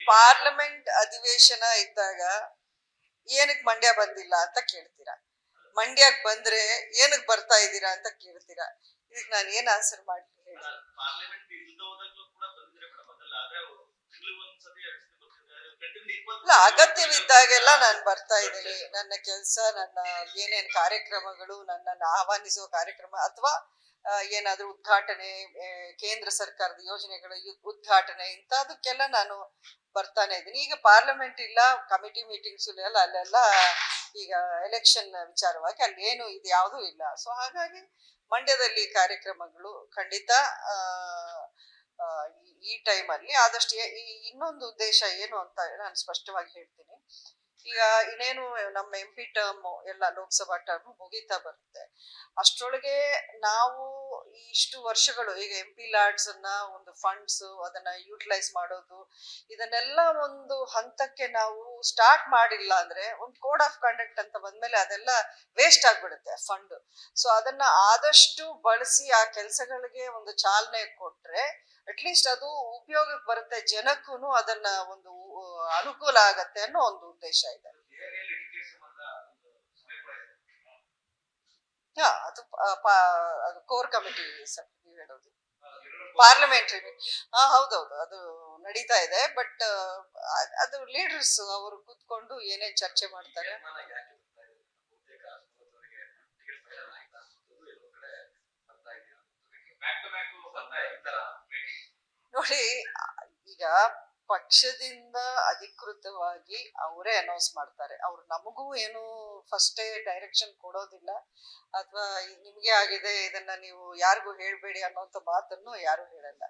Parliament ಅಧಿವೇಶನ ಇದ್ದಾಗ ಏನಕ್ಕೆ ಮಂಡ್ಯ ಬಂದಿಲ್ಲ ಅಂತ ಕೇಳ್ತೀರಾ, ಮಂಡ್ಯಕ್ಕೆ ಬಂದ್ರೆ ಏನಕ್ಕೆ ಬರ್ತಾ ಇದ್ದೀರಾ ಅಂತ ಕೇಳ್ತೀರಾ. ಇದಕ್ಕೆ ನಾನು ಏನ್ ಆನ್ಸರ್ ಮಾಡ್ಲಿ ಹೇಳಿ? ಇಲ್ಲ, ಅಗತ್ಯವಿದ್ದಾಗೆಲ್ಲ ನಾನು ಬರ್ತಾ ಇದ್ದೀನಿ. ನನ್ನ ಕೆಲಸ, ನನ್ನ ಏನೇನ್ ಕಾರ್ಯಕ್ರಮಗಳು, ನನ್ನನ್ನು ಆಹ್ವಾನಿಸುವ ಕಾರ್ಯಕ್ರಮ ಅಥವಾ ಏನಾದ್ರೂ ಉದ್ಘಾಟನೆ, ಕೇಂದ್ರ ಸರ್ಕಾರದ ಯೋಜನೆಗಳ ಉದ್ಘಾಟನೆ, ಇಂಥದಕ್ಕೆಲ್ಲ ನಾನು ಬರ್ತಾನೆ ಇದ್ದೀನಿ. ಈಗ ಪಾರ್ಲಿಮೆಂಟ್ ಇಲ್ಲ, ಕಮಿಟಿ ಮೀಟಿಂಗ್ಸ್ ಇಲ್ಲ, ಅಲ್ಲೆಲ್ಲ ಈಗ ಎಲೆಕ್ಷನ್ ವಿಚಾರವಾಗಿ ಅಲ್ಲಿ ಏನು ಇದು ಯಾವುದೂ ಇಲ್ಲ. ಸೊ ಹಾಗಾಗಿ ಮಂಡ್ಯದಲ್ಲಿ ಕಾರ್ಯಕ್ರಮಗಳು ಖಂಡಿತ ಈ ಟೈಮಲ್ಲಿ ಆದಷ್ಟು. ಇನ್ನೊಂದು ಉದ್ದೇಶ ಏನು ಅಂತ ನಾನು ಸ್ಪಷ್ಟವಾಗಿ ಹೇಳ್ತೀನಿ. ಈಗ ಇನ್ನೇನು ನಮ್ಮ MP ಟರ್ಮ್ ಎಲ್ಲ ಲೋಕಸಭಾ ಟರ್ಮ್ ಮುಗೀತಾ ಬರುತ್ತೆ. ಅಷ್ಟರೊಳಗೆ ನಾವು ಇಷ್ಟು ವರ್ಷಗಳು ಈಗ MP ಲಾಡ್ಸ್ ಅನ್ನ ಒಂದು ಫಂಡ್ಸ್ ಅದನ್ನ ಯೂಟಿಲೈಸ್ ಮಾಡೋದು, ಇದನ್ನೆಲ್ಲ ಒಂದು ಹಂತಕ್ಕೆ ನಾವು ಸ್ಟಾರ್ಟ್ ಮಾಡಿಲ್ಲ ಅಂದ್ರೆ ಒಂದು ಕೋಡ್ ಆಫ್ ಕಂಡಕ್ಟ್ ಅಂತ ಬಂದ್ಮೇಲೆ ಅದೆಲ್ಲ ವೇಸ್ಟ್ ಆಗ್ಬಿಡುತ್ತೆ ಫಂಡ್. ಸೊ ಅದನ್ನ ಆದಷ್ಟು ಬಳಸಿ ಆ ಕೆಲಸಗಳಿಗೆ ಒಂದು ಚಾಲನೆ ಕೊಟ್ರೆ ಅಟ್ಲೀಸ್ಟ್ ಅದು ಉಪಯೋಗಕ್ಕೆ ಬರುತ್ತೆ, ಜನಕ್ಕೂ ಅದನ್ನ ಒಂದು ಅನುಕೂಲ ಆಗತ್ತೆ ಅನ್ನೋ ಒಂದು ಉದ್ದೇಶ ಇದೆ. ಅದು ಕೋರ್ ಕಮಿಟಿ ನೀವು ಹೇಳೋದು ಪಾರ್ಲಿಮೆಂಟ್ರಿ. ಹೌದೌದು, ಅದು ನಡೀತಾ ಇದೆ. ಬಟ್ ಅದು ಲೀಡರ್ಸ್ ಅವರು ಕೂತ್ಕೊಂಡು ಏನೇನ್ ಚರ್ಚೆ ಮಾಡ್ತಾರೆ. ನೋಡಿ, ಈಗ ಪಕ್ಷದಿಂದ ಅಧಿಕೃತವಾಗಿ ಅವರೇ ಅನೌನ್ಸ್ ಮಾಡ್ತಾರೆ. ಅವ್ರು ನಮಗೂ ಏನು ಫಸ್ಟೇ ಡೈರೆಕ್ಷನ್ ಕೊಡೋದಿಲ್ಲ, ಅಥವಾ ನಿಮ್ಗೆ ಆಗಿದೆ ಇದನ್ನ ನೀವು ಯಾರಿಗೂ ಹೇಳ್ಬೇಡಿ ಅನ್ನೋಂಥ ಮಾತನ್ನು ಯಾರು ಹೇಳಲ್ಲ.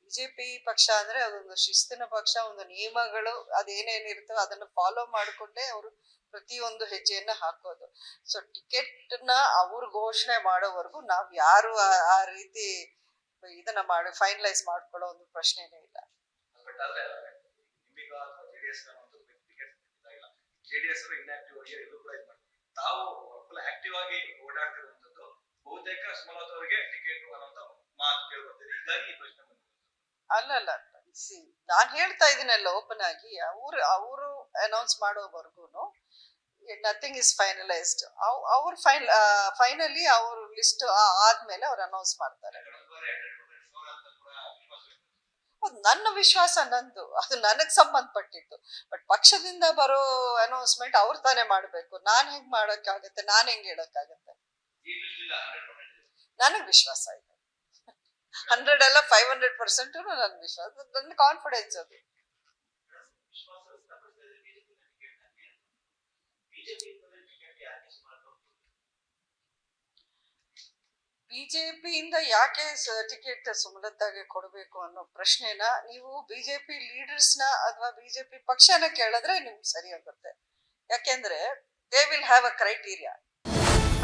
ಬಿಜೆಪಿ ಪಕ್ಷ ಅಂದ್ರೆ ಅದೊಂದು ಶಿಸ್ತಿನ ಪಕ್ಷ, ಒಂದು ನಿಯಮಗಳು ಅದೇನೇನಿರ್ತೋ ಅದನ್ನ ಫಾಲೋ ಮಾಡಿಕೊಂಡೇ ಅವರು ಪ್ರತಿಯೊಂದು ಹೆಜ್ಜೆಯನ್ನ ಹಾಕೋದು. ಸೊ ಟಿಕೆಟ್ ನ ಅವ್ರು ಘೋಷಣೆ ಮಾಡೋವರೆಗೂ ನಾವ್ ಯಾರು ಆ ರೀತಿ ಇದನ್ನ ಮಾಡಿ ಫೈನಲೈಸ್ ಮಾಡ್ಕೊಳ್ಳೋ ಒಂದು ಪ್ರಶ್ನೆನೇ ಇಲ್ಲ. ಅಲ್ಲಲ್ಲ, ನಾನ್ ಹೇಳ್ತಾ ಇದೀನಲ್ಲ ಓಪನ್ ಆಗಿ, ಅವರು ಅನೌನ್ಸ್ ಮಾಡೋವರೆಗೂ ನಥಿಂಗ್ ಇಸ್ ಫೈನಲೈಸ್ಡ್. ಅವ್ರು ಫೈನಲಿ ಅವ್ರ ಲಿಸ್ಟ್ ಆದ್ಮೇಲೆ ಅವ್ರು ಅನೌನ್ಸ್ ಮಾಡ್ತಾರೆ. ನನ್ನ ವಿಶ್ವಾಸ ನಂದು, ಅದು ನನಗ್ ಸಂಬಂಧಪಟ್ಟಿದ್ದು. ಬಟ್ ಪಕ್ಷದಿಂದ ಬರೋ ಅನೌನ್ಸ್ಮೆಂಟ್ ಅವ್ರು ತಾನೇ ಮಾಡ್ಬೇಕು. ನಾನ್ ಹೆಂಗ್ ಮಾಡಕ್ಕಾಗತ್ತೆ, ನಾನ್ ಹೆಂಗ್ ಹೇಳಕ್ಕಾಗತ್ತೆ? ನನಗ್ ವಿಶ್ವಾಸ ಇದೆ. 100 ಅಲ್ಲ 500% ನನ್ ವಿಶ್ವಾಸ, ನನ್ನ ಕಾನ್ಫಿಡೆನ್ಸ್ ಅದು. ಬಿಜೆಪಿಯಿಂದ ಯಾಕೆ ಟಿಕೆಟ್ ಸುಮಲತಾಗೆ ಕೊಡಬೇಕು ಅನ್ನೋ ಪ್ರಶ್ನೆನ ನೀವು ಬಿಜೆಪಿ ಲೀಡರ್ಸ್ ನ ಅಥವಾ ಬಿಜೆಪಿ ಪಕ್ಷನ ಕೇಳಿದ್ರೆ ನಿಮ್ಗೆ ಸರಿ ಆಗುತ್ತೆ. ಯಾಕೆಂದ್ರೆ they will have a criteria.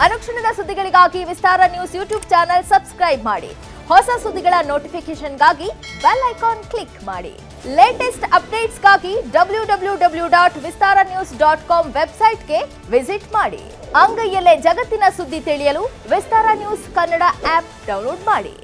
ಅನುಕ್ಷಣದ ಸುದ್ದಿಗಳಿಗಾಗಿ ವಿಸ್ತಾರ ನ್ಯೂಸ್ ಯೂಟ್ಯೂಬ್ ಚಾನೆಲ್ ಸಬ್ಸ್ಕ್ರೈಬ್ ಮಾಡಿ. ಹೊಸ ಸುದ್ದಿಗಳ ನೋಟಿಫಿಕೇಶನ್ಗಾಗಿ ಬೆಲ್ ಐಕಾನ್ ಕ್ಲಿಕ್ ಮಾಡಿ. ಲೇಟೆಸ್ಟ್ ಅಪ್ಡೇಟ್ಸ್ಗಾಗಿ www.vistaranews.com ವೆಬ್ಸೈಟ್ಗೆ ವಿಸಿಟ್ ಮಾಡಿ. ಅಂಗೈಯಲ್ಲೇ ಜಗತ್ತಿನ ಸುದ್ದಿ ತಿಳಿಯಲು ವಿಸ್ತಾರ ನ್ಯೂಸ್ ಕನ್ನಡ ಆಪ್ ಡೌನ್ಲೋಡ್ ಮಾಡಿ.